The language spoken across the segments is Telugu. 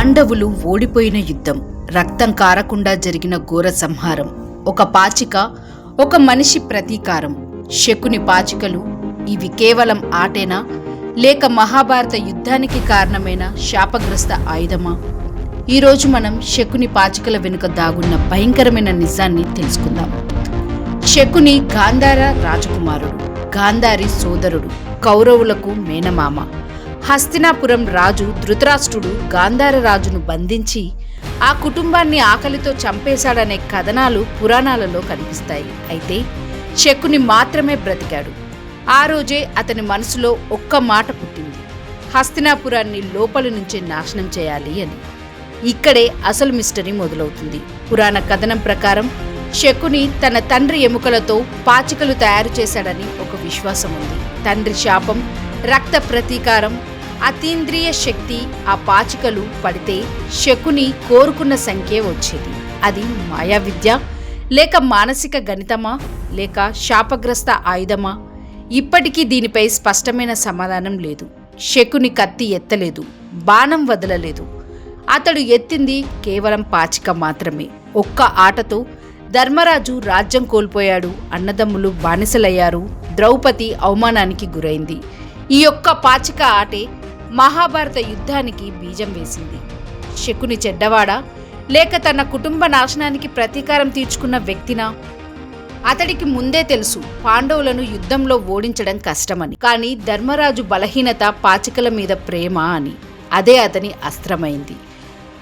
పాండవులు ఓడిపోయిన యుద్ధం, రక్తం కారకుండా జరిగిన ఘోర సంహారం, ఒక పాచిక, ఒక మనిషి ప్రతీకారం. శకుని పాచికలు ఇవి కేవలం ఆటేనా, లేక మహాభారత యుద్ధానికి కారణమైన శాపగ్రస్త ఆయుధమా? ఈరోజు మనం శకుని పాచికల వెనుక దాగున్న భయంకరమైన నిజాన్ని తెలుసుకుందాం. శకుని గాంధార రాజకుమారుడు, గాంధారి సోదరుడు, కౌరవులకు మేనమామ. హస్తినాపురం రాజు ధృతరాష్ట్రుడు గాంధార రాజును బంధించి ఆ కుటుంబాన్ని ఆకలితో చంపేశాడనే కథనాలు పురాణాలలో కనిపిస్తాయి. అయితే శకుని మాత్రమే బ్రతికాడు. ఆ రోజే అతని మనసులో ఒక్క మాట పుట్టింది: హస్తినాపురాన్ని లోపలి నుంచే నాశనం చేయాలి అని. ఇక్కడే అసలు మిస్టరీ మొదలవుతుంది. పురాణ కథనం ప్రకారం శకుని తన తండ్రి ఎముకలతో పాచికలు తయారు చేశాడని ఒక విశ్వాసం ఉంది. తండ్రి శాపం, రక్త ప్రతీకారం, అతీంద్రియ శక్తి ఆ పాచికలు పడితే శకుని కోరుకున్న సంఖ్య వచ్చేది. అది మాయా విద్య, లేక మానసిక గణితమా, లేక శాపగ్రస్త ఆయుధమా? ఇప్పటికీ దీనిపై స్పష్టమైన సమాధానం లేదు. శకుని కత్తి ఎత్తలేదు, బాణం వదలలేదు. అతడు ఎత్తింది కేవలం పాచిక మాత్రమే. ఒక్క ఆటతో ధర్మరాజు రాజ్యం కోల్పోయాడు, అన్నదమ్ములు బానిసలయ్యారు, ద్రౌపది అవమానానికి గురైంది. ఈ ఒక్క పాచిక ఆటే మహాభారత యుద్ధానికి బీజం వేసింది. శకుని చెడ్డవాడా, లేక తన కుటుంబ నాశనానికి ప్రతీకారం తీర్చుకున్న వ్యక్తినా? అతడికి ముందే తెలుసు పాండవులను యుద్ధంలో ఓడించడం కష్టమని. కానీ ధర్మరాజు బలహీనత పాచికల మీద ప్రేమ అని. అదే అతని అస్త్రమైంది.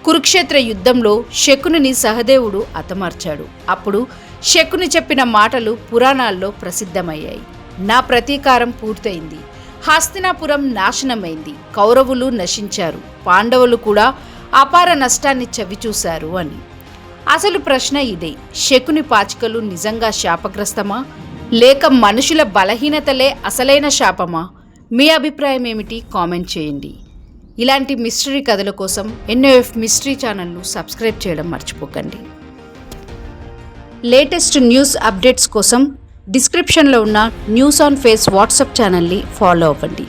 కురుక్షేత్ర యుద్ధంలో శకునిని సహదేవుడు హతమార్చాడు. అప్పుడు శకుని చెప్పిన మాటలు పురాణాల్లో ప్రసిద్ధమయ్యాయి: నా ప్రతీకారం పూర్తయింది, హస్తినాపురం నాశనమైంది, కౌరవులు నశించారు, పాండవులు కూడా అపార నష్టాన్ని చవిచూశారు అని. అసలు ప్రశ్న ఇదే: శకుని పాచికలు నిజంగా శాపగ్రస్తమా, లేక మనుషుల బలహీనతలే అసలైన శాపమా? మీ అభిప్రాయం ఏమిటి? కామెంట్ చేయండి. ఇలాంటి మిస్టరీ కథల కోసం NOF మిస్టరీ ఛానల్ను సబ్స్క్రైబ్ చేయడం మర్చిపోకండి. లేటెస్ట్ న్యూస్ అప్డేట్స్ కోసం డిస్క్రిప్షన్లో ఉన్న న్యూస్ ఆన్ ఫేస్ వాట్సాప్ ఛానల్ని ఫాలో అవ్వండి.